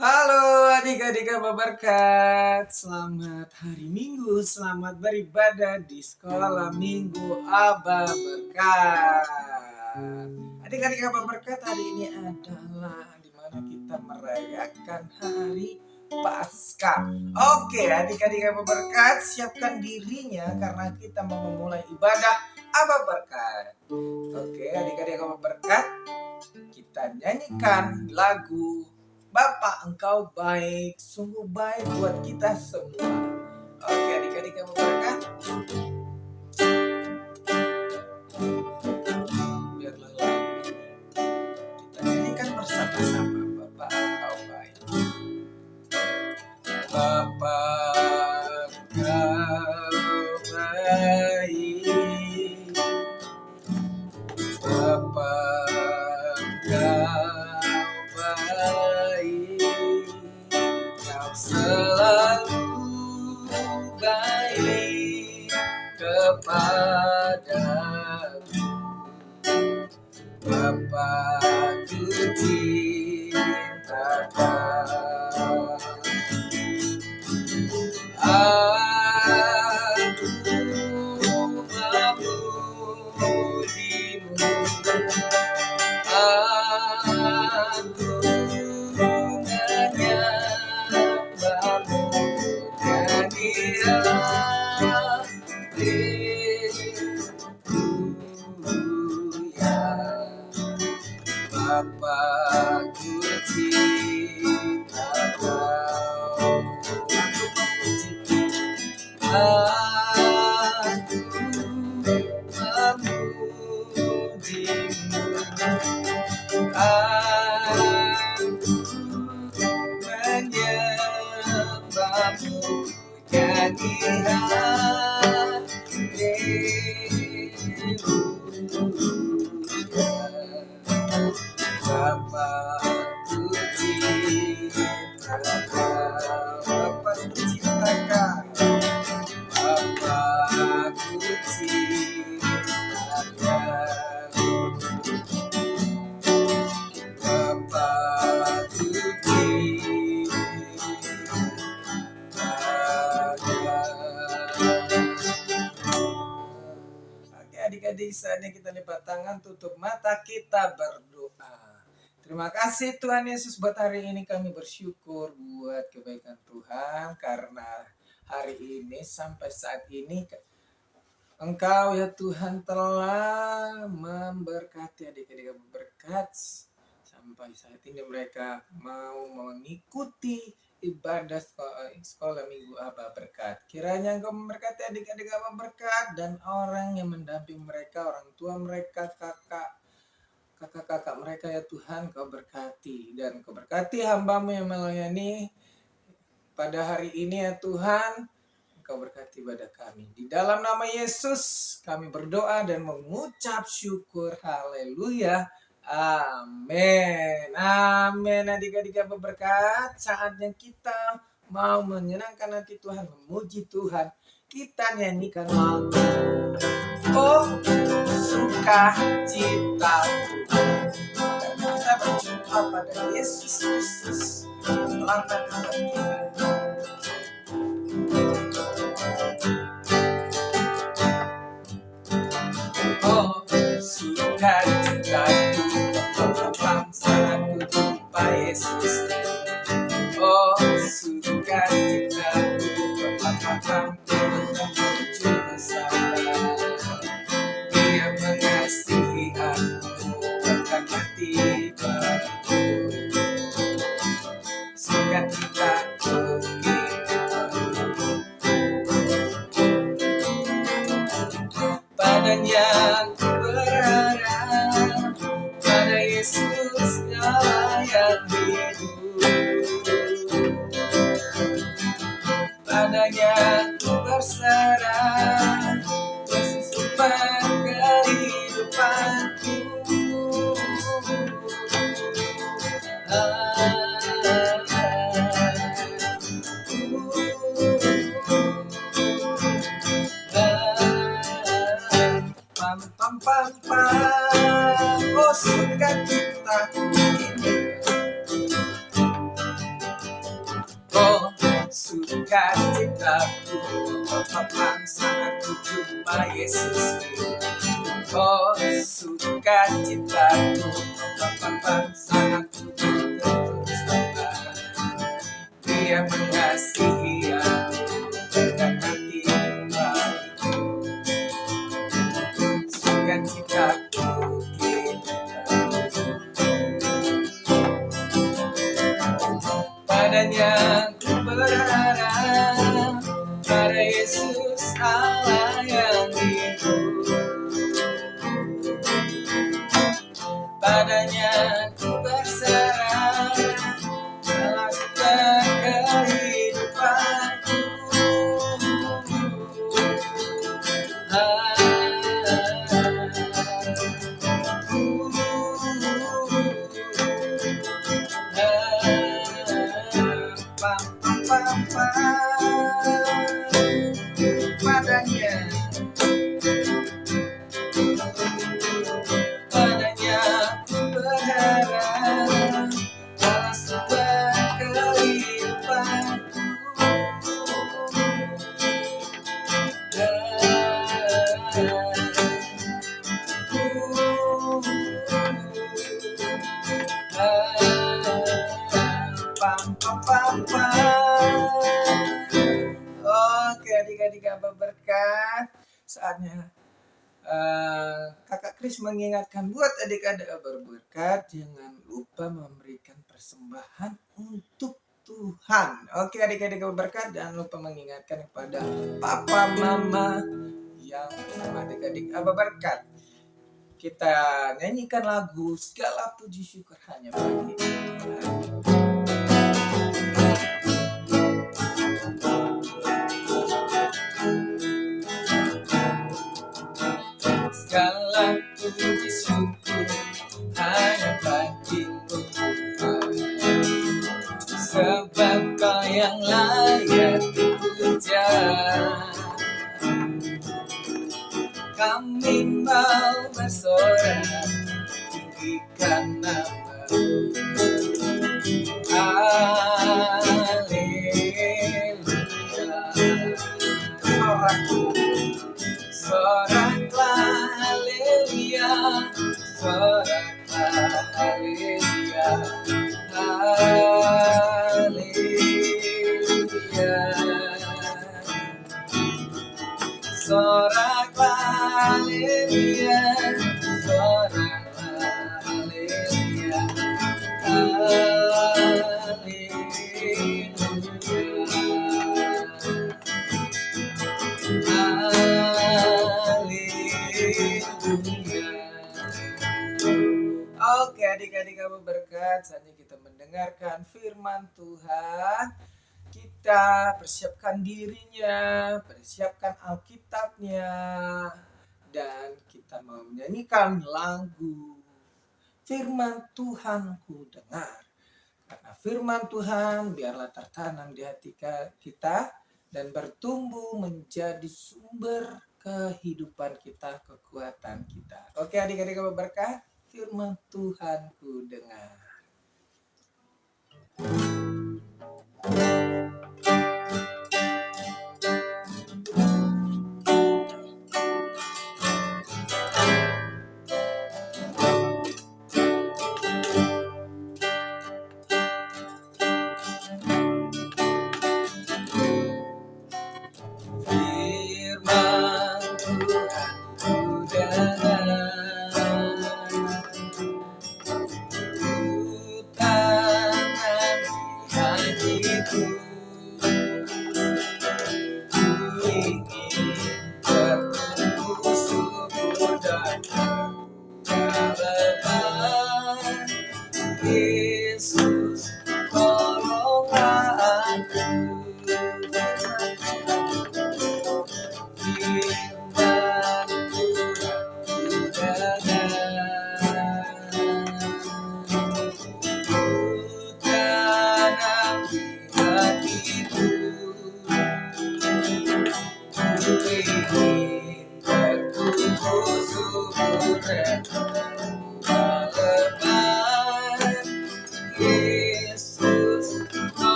Halo adik-adik apa berkat. Selamat hari Minggu, selamat beribadah di sekolah Minggu Aba Berkat. Adik-adik apa berkat, hari ini adalah dimana kita merayakan hari Paskah. Oke, adik-adik apa berkat, siapkan dirinya karena kita mau memulai ibadah Aba Berkat. Oke, adik-adik apa berkat, kita nyanyikan lagu Bapak Engkau baik, sungguh baik buat kita semua. Oke, adik-adik yang berkat, biarlah lagu kita nyanyikan bersama-sama. Bapak Engkau baik, Bapak Engkau baik, Bapak Engkau baik, Kau selalu baik kepadaku. Bapakku cinta Kau. Aku memujimu, aku menyembahmu, nyanyi haleluya. Bapakku cinta Kau. Aku memujimu, aku menyembahmu, nyanyi haleluya. Bapakku cinta Kau, Bapakku cinta Kau, Bapakku cinta Kau, Bapakku cinta Kau. Oke adik-adik, saatnya kita lipat tangan, tutup mata, kita berdoa. Terima kasih Tuhan Yesus, buat hari ini kami bersyukur buat kebaikan Tuhan, karena hari ini sampai saat ini Engkau ya Tuhan telah memberkati adik-adik yang berkat. Sampai saat ini mereka mau mengikuti ibadah sekolah Minggu Aba Berkat. Kiranya Engkau memberkati adik-adik Aba Berkat dan orang yang mendamping mereka, orang tua mereka, kakak-kakak mereka ya Tuhan, Kau berkati. Dan Kau berkati hamba-Mu yang melayani pada hari ini ya Tuhan. Kau berkati ibadah kami. Di dalam nama Yesus kami berdoa dan mengucap syukur. Haleluya. Amin. Amin. Adik-adik yang berkat, saatnya kita mau menyenangkan hati Tuhan, memuji Tuhan. Kita nyanyikan lagu Oh Sukacitaku. Dan kita berjumpa pada Yesus Kristus yang telah menyelamatkan kita. Oh sukacitaku, saat ku jumpa Yesus. Oh sukacitaku, bertemu juru selamat. Dia mengasihi aku, bahkan mati bagiku. Sukacitaku padanya ku berharap, pada Yesus nyala yang hidup. Padanya ku berserah, Yesus sumber kehidupanku. Pam pam pam, oh sukacitaku ini sukacitaku, saat ku jumpa Yesus. Oh sukacitaku, saat ku bertemu Dia mengasihi aku dengan hati baikku. Sukacitaku padanya ku berharap, pada Yesus Allah yang hidup. Padanya ku berserah dalam kehidupanku. Padanya ku berharap dalam sebuah kehidupanku. Oke adik-adik Abah berkat, saatnya Kakak Kris mengingatkan buat adik-adik berberkat, jangan lupa memberikan persembahan untuk Tuhan. Oke adik-adik berberkat, jangan lupa mengingatkan kepada papa mama yang bersama adik-adik berberkat. Kita nyanyikan lagu Segala Puji Syukur Hanya Bagi Tuhan. Segala puji syukur hanya bagi-Mu Tuhan, sebab Kau yang layak dipuja. Kami mau bersorak tinggikan nama-Mu. Soraklah haleluya, soraklah haleluya, haleluya. Soraklah haleluya, soraklah haleluya, Oke adik-adik kamu berkat, saatnya kita mendengarkan firman Tuhan. Kita persiapkan dirinya, persiapkan Alkitabnya, dan kita mau menyanyikan lagu Firman Tuhan ku dengar. Karena firman Tuhan biarlah tertanam di hati kita dan bertumbuh menjadi sumber kehidupan kita, kekuatan kita. Oke adik-adik kamu berkat, firman Tuhan ku dengar.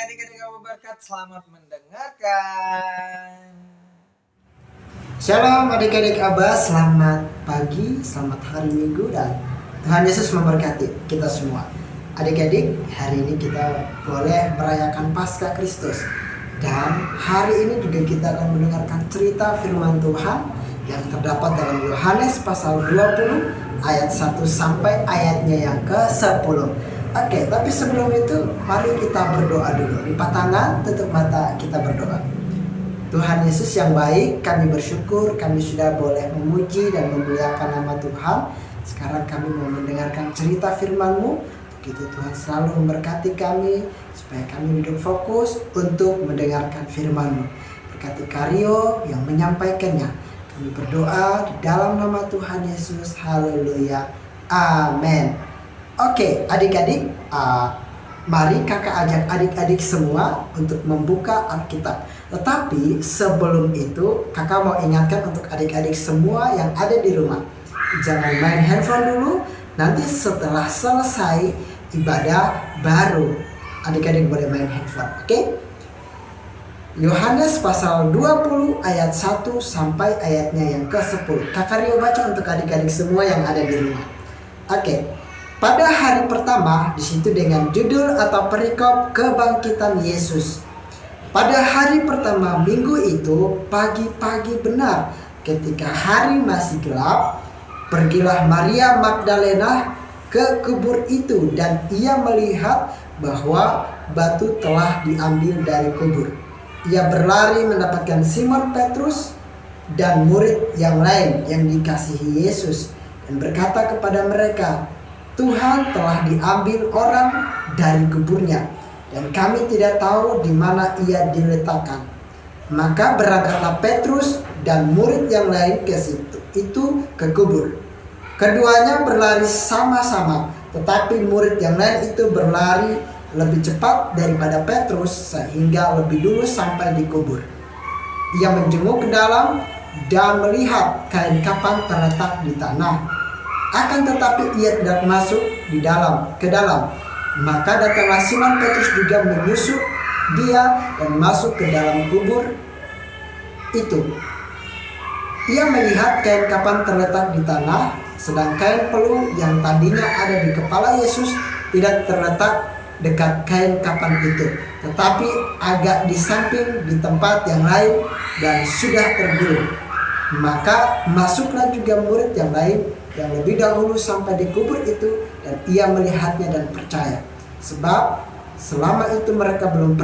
adik-adik Abu Berkat, selamat mendengarkan. Shalom adik-adik Abah, selamat pagi, selamat hari Minggu, dan Tuhan Yesus memberkati kita semua. Adik-adik, hari ini kita boleh merayakan Paskah Kristus. Dan hari ini juga kita akan mendengarkan cerita firman Tuhan yang terdapat dalam Yohanes pasal 20 ayat 1 sampai ayatnya yang ke-10. Oke, tapi sebelum itu mari kita berdoa dulu. Lipat tangan, tutup mata, kita berdoa. Tuhan Yesus yang baik, kami bersyukur kami sudah boleh memuji dan memuliakan nama Tuhan. Sekarang kami mau mendengarkan cerita firman-Mu. Begitu Tuhan selalu memberkati kami, supaya kami hidup fokus untuk mendengarkan firman-Mu. Berkati Karyo yang menyampaikannya. Kami berdoa di dalam nama Tuhan Yesus. Haleluya. Amin. Oke, adik-adik, mari kakak ajak adik-adik semua untuk membuka Alkitab. Tetapi sebelum itu kakak mau ingatkan untuk adik-adik semua yang ada di rumah, jangan main handphone dulu. Nanti setelah selesai ibadah baru adik-adik boleh main handphone. Oke? Yohanes pasal 20 ayat 1 sampai ayatnya yang ke-10. Kakak Rio baca untuk adik-adik semua yang ada di rumah. Oke. Pada hari pertama, di situ dengan judul atau perikop kebangkitan Yesus. Pada hari pertama minggu itu, pagi-pagi benar, ketika hari masih gelap, pergilah Maria Magdalena ke kubur itu, dan ia melihat bahwa batu telah diambil dari kubur. Ia berlari mendapatkan Simon Petrus dan murid yang lain yang dikasihi Yesus, dan berkata kepada mereka, "Tuhan telah diambil orang dari kuburnya, dan kami tidak tahu di mana ia diletakkan." Maka berangkatlah Petrus dan murid yang lain ke situ itu ke kubur. Keduanya berlari sama-sama, tetapi murid yang lain itu berlari lebih cepat daripada Petrus sehingga lebih dulu sampai di kubur. Ia menjenguk ke dalam dan melihat kain kapan terletak di tanah. Akan tetapi ia tidak masuk ke dalam. Maka datanglah Simon Petrus juga menyusul dia dan masuk ke dalam kubur itu. Ia melihat kain kapan terletak di tanah, sedang kain peluh yang tadinya ada di kepala Yesus tidak terletak dekat kain kapan itu, tetapi agak di samping di tempat yang lain dan sudah tergulung. Maka masuklah juga murid yang lain yang lebih dahulu sampai di kubur itu, dan ia melihatnya dan percaya. Sebab selama itu mereka belum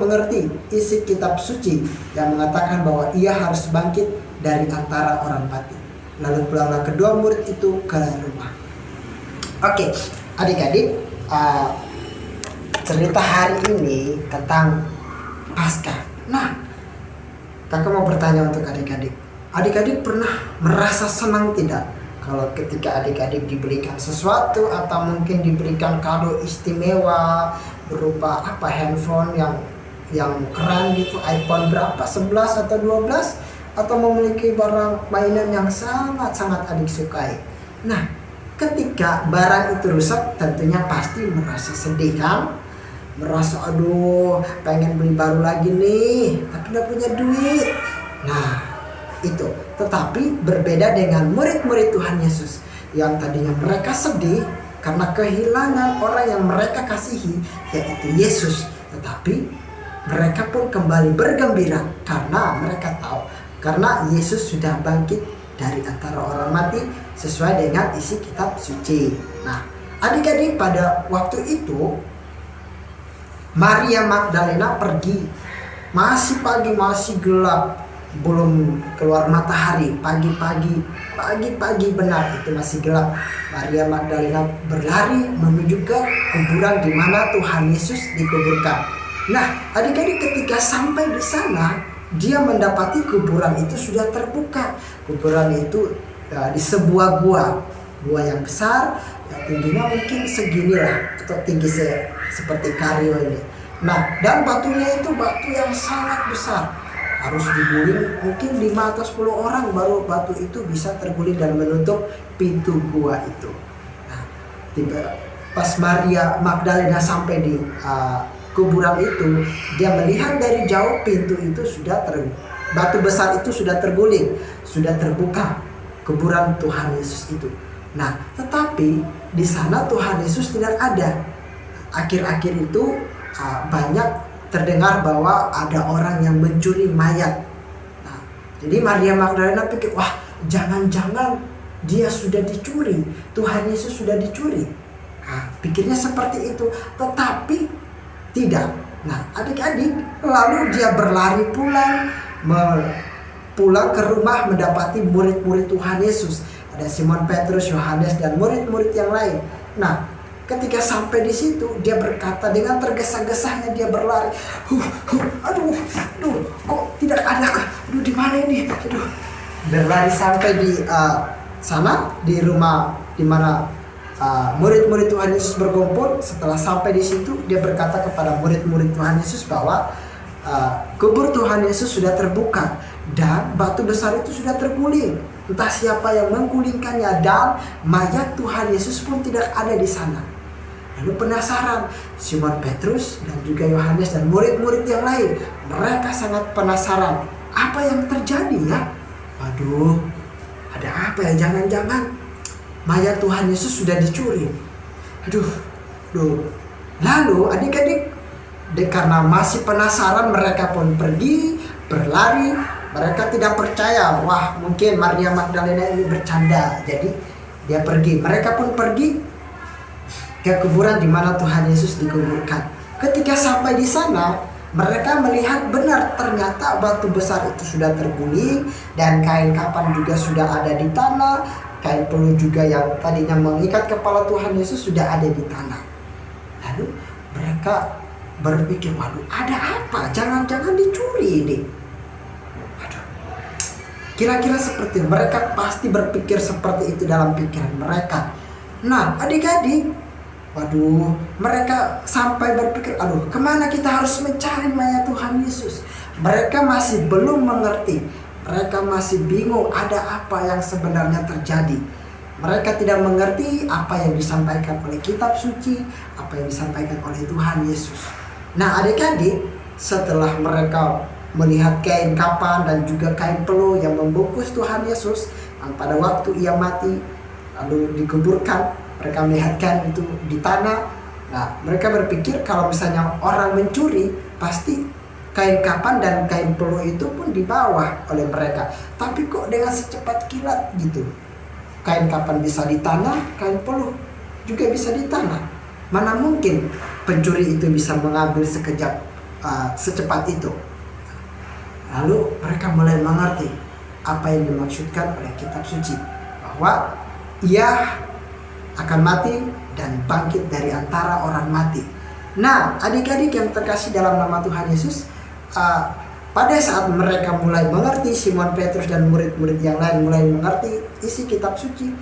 mengerti isi kitab suci yang mengatakan bahwa ia harus bangkit dari antara orang mati. Lalu pulanglah kedua murid itu ke rumah. Oke, adik-adik, cerita hari ini tentang Paskah. Nah, kakak mau bertanya untuk adik-adik. Adik-adik pernah merasa senang tidak kalau ketika adik-adik diberikan sesuatu atau mungkin diberikan kado istimewa berupa handphone yang keren gitu, iPhone berapa, 11 atau 12, atau memiliki barang mainan yang sangat-sangat adik sukai. Nah, ketika barang itu rusak tentunya pasti merasa sedih kan? Merasa aduh pengen beli baru lagi nih, tapi gak punya duit. Nah, itu. Tetapi berbeda dengan murid-murid Tuhan Yesus yang tadinya mereka sedih karena kehilangan orang yang mereka kasihi, yaitu Yesus. Tetapi mereka pun kembali bergembira karena mereka tahu, karena Yesus sudah bangkit dari antara orang mati sesuai dengan isi kitab suci. Nah, adik-adik, pada waktu itu Maria Magdalena pergi, masih pagi, masih gelap, belum keluar matahari, pagi-pagi benar itu masih gelap. Maria Magdalena berlari menuju ke kuburan di mana Tuhan Yesus dikuburkan. Nah, adik-adik, ketika sampai di sana, dia mendapati kuburan itu sudah terbuka. Kuburan itu di sebuah gua yang besar, yang tingginya mungkin segini lah, atau tinggi seperti Karyo ini. Nah, dan batunya itu batu yang sangat besar, harus diguling mungkin 5 atau 10 orang baru batu itu bisa terguling dan menutup pintu gua itu. Nah, pas Maria Magdalena sampai di kuburan itu, dia melihat dari jauh pintu itu batu besar itu sudah terguling, sudah terbuka kuburan Tuhan Yesus itu. Nah, tetapi di sana Tuhan Yesus tidak ada. Akhir-akhir itu banyak terdengar bahwa ada orang yang mencuri mayat. Nah, jadi Maria Magdalena pikir, wah, jangan-jangan dia sudah dicuri, Tuhan Yesus sudah dicuri. Nah, pikirnya seperti itu, tetapi tidak. Nah, adik-adik, lalu dia berlari pulang ke rumah mendapati murid-murid Tuhan Yesus. Ada Simon Petrus, Yohanes, dan murid-murid yang lain. Nah, ketika sampai di situ, dia berkata dengan tergesa-gesanya dia berlari. Aduh, kok tidak ada? Aduh, di mana ini? Aduh, berlari sampai di sana, di rumah di mana murid-murid Tuhan Yesus berkumpul. Setelah sampai di situ, dia berkata kepada murid-murid Tuhan Yesus bahwa kubur Tuhan Yesus sudah terbuka dan batu besar itu sudah terguling. Entah siapa yang menggulingkannya, dan mayat Tuhan Yesus pun tidak ada di sana. Lalu penasaran Simon Petrus dan juga Yohanes dan murid-murid yang lain. Mereka sangat penasaran, apa yang terjadi ya? Waduh, ada apa ya? Jangan-jangan mayat Tuhan Yesus sudah dicuri. Aduh. Lalu adik-adik, karena masih penasaran, mereka pun pergi berlari. Mereka tidak percaya, wah, mungkin Maria Magdalena ini bercanda. Jadi dia pergi. Mereka pun pergi ke kuburan di mana Tuhan Yesus dikuburkan. Ketika sampai di sana, mereka melihat benar ternyata batu besar itu sudah terguling dan kain kafan juga sudah ada di tanah. Kain peluh juga yang tadinya mengikat kepala Tuhan Yesus sudah ada di tanah. Lalu mereka berpikir, waduh, ada apa? Jangan-jangan dicuri ini. Kira-kira seperti itu. Mereka pasti berpikir seperti itu dalam pikiran mereka. Nah, adik-adik, waduh, mereka sampai berpikir, aduh, kemana kita harus mencari mayat Tuhan Yesus? Mereka masih belum mengerti. Mereka masih bingung ada apa yang sebenarnya terjadi. Mereka tidak mengerti apa yang disampaikan oleh kitab suci, apa yang disampaikan oleh Tuhan Yesus. Nah, adik-adik, setelah mereka melihat kain kafan dan juga kain peluh yang membungkus Tuhan Yesus yang pada waktu ia mati lalu dikuburkan, mereka melihat kain itu di tanah. Nah, mereka berpikir kalau misalnya orang mencuri, pasti kain kafan dan kain peluh itu pun dibawa oleh mereka. Tapi kok dengan secepat kilat gitu, kain kafan bisa di tanah, kain peluh juga bisa di tanah. Mana mungkin pencuri itu bisa mengambil secepat itu. Lalu mereka mulai mengerti apa yang dimaksudkan oleh kitab suci, bahwa ia akan mati dan bangkit dari antara orang mati. Nah, adik-adik yang terkasih dalam nama Tuhan Yesus, pada saat mereka mulai mengerti, Simon Petrus dan murid-murid yang lain mulai mengerti isi kitab suci,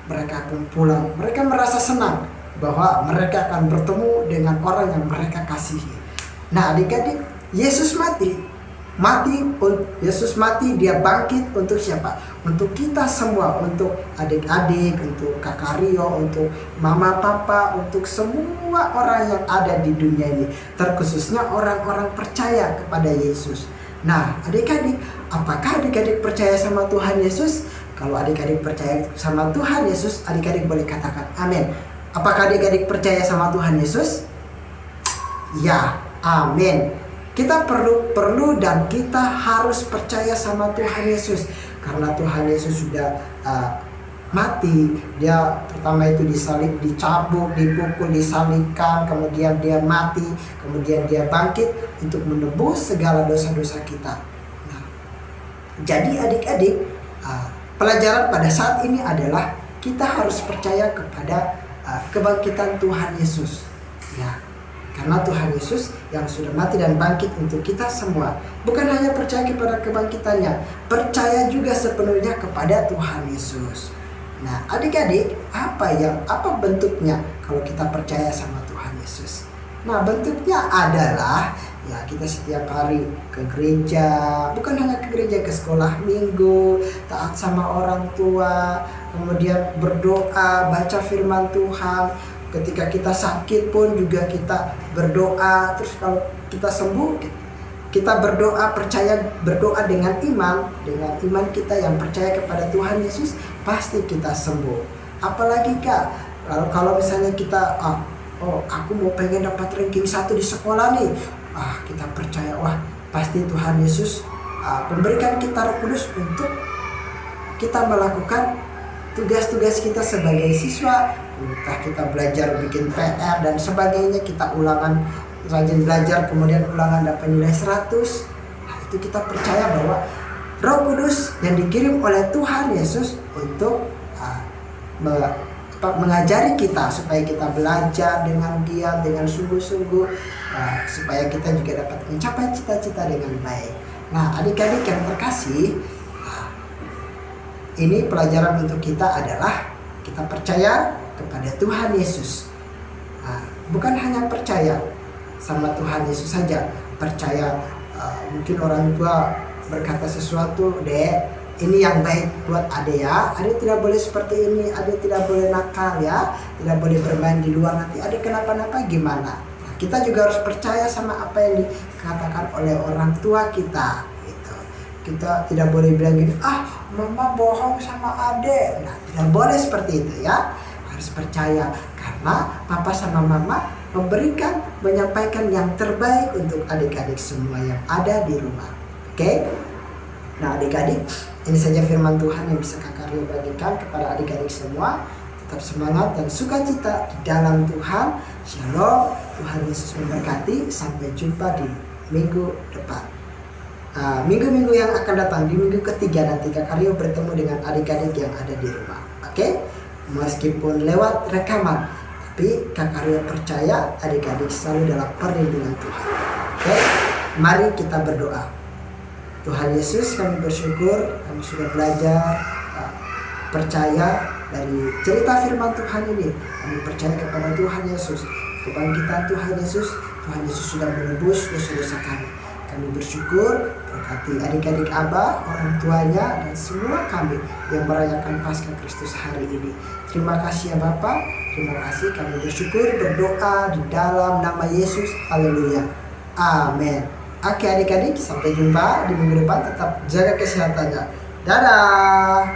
mereka pun pulang. Mereka merasa senang bahwa mereka akan bertemu dengan orang yang mereka kasihi. Nah, adik-adik, Yesus mati, dia bangkit untuk siapa? Untuk kita semua, untuk adik-adik, untuk kakak Rio, untuk mama papa, untuk semua orang yang ada di dunia ini, terkhususnya orang-orang percaya kepada Yesus. Nah, adik-adik, apakah adik-adik percaya sama Tuhan Yesus? Kalau adik-adik percaya sama Tuhan Yesus, adik-adik boleh katakan amin. Apakah adik-adik percaya sama Tuhan Yesus? Ya, amin. Kita perlu dan kita harus percaya sama Tuhan Yesus, karena Tuhan Yesus sudah mati. Dia pertama itu disalib, dicabuk, dipukul, disalibkan, kemudian dia mati, kemudian dia bangkit untuk menebus segala dosa-dosa kita. Nah, jadi adik-adik, pelajaran pada saat ini adalah kita harus percaya kepada kebangkitan Tuhan Yesus. Ya. Karena Tuhan Yesus yang sudah mati dan bangkit untuk kita semua. Bukan hanya percaya kepada kebangkitannya, percaya juga sepenuhnya kepada Tuhan Yesus. Nah, adik-adik, apa bentuknya kalau kita percaya sama Tuhan Yesus? Nah, bentuknya adalah ya kita setiap hari ke gereja, bukan hanya ke gereja, ke sekolah minggu, taat sama orang tua, kemudian berdoa, baca firman Tuhan, Ketika kita sakit pun juga kita berdoa. Terus kalau kita sembuh, kita berdoa, berdoa dengan iman kita yang percaya kepada Tuhan Yesus, pasti kita sembuh. Apalagi Kak, lalu kalau misalnya kita aku mau pengen dapat ranking 1 di sekolah nih, kita percaya pasti Tuhan Yesus memberikan kita Roh Kudus untuk kita melakukan tugas-tugas kita sebagai siswa. Entah kita belajar bikin PR dan sebagainya, kita ulangan, rajin belajar, kemudian ulangan dapat nilai 100. Itu kita percaya bahwa Roh Kudus yang dikirim oleh Tuhan Yesus untuk mengajari kita supaya kita belajar dengan giat, dengan sungguh-sungguh, supaya kita juga dapat mencapai cita-cita dengan baik. Nah, adik-adik yang terkasih, ini pelajaran untuk kita adalah kita percaya kepada Tuhan Yesus. Bukan hanya percaya sama Tuhan Yesus saja, percaya mungkin orang tua berkata sesuatu, "Dek, ini yang baik buat Ade ya. Ade tidak boleh seperti ini, Ade tidak boleh nakal ya, tidak boleh bermain di luar, nanti Ade kenapa-napa gimana?" Nah, kita juga harus percaya sama apa yang dikatakan oleh orang tua kita. Gitu. Kita tidak boleh bilang gini, mama bohong sama Ade. Nah, tidak boleh seperti itu ya. Harus percaya karena papa sama mama menyampaikan yang terbaik untuk adik-adik semua yang ada di rumah. Oke? Nah, adik-adik, ini saja firman Tuhan yang bisa Kak Karyo bagikan kepada adik-adik semua. Tetap semangat dan sukacita di dalam Tuhan. Shalom. Tuhan Yesus memberkati. Sampai jumpa di minggu depan. Minggu-minggu yang akan datang, di minggu ketiga nanti Kak Karyo bertemu dengan adik-adik yang ada di rumah. Oke? Meskipun lewat rekaman, tapi Kak Karyo percaya adik-adik selalu dalam perlindungan Tuhan. Oke? Mari kita berdoa. Tuhan Yesus, kami bersyukur kami sudah belajar percaya dari cerita firman Tuhan ini. Kami percaya kepada Tuhan Yesus, kebangkitan Tuhan Yesus sudah menebus dosa-dosa kami. Kami bersyukur berkati adik-adik Abah, orang tuanya, dan semua kami yang merayakan Paskah Kristus hari ini. Terima kasih ya Bapak, terima kasih. Kami bersyukur berdoa di dalam nama Yesus. Haleluya. Amin. Oke adik-adik, sampai jumpa di minggu depan. Tetap jaga kesehatannya. Dadah.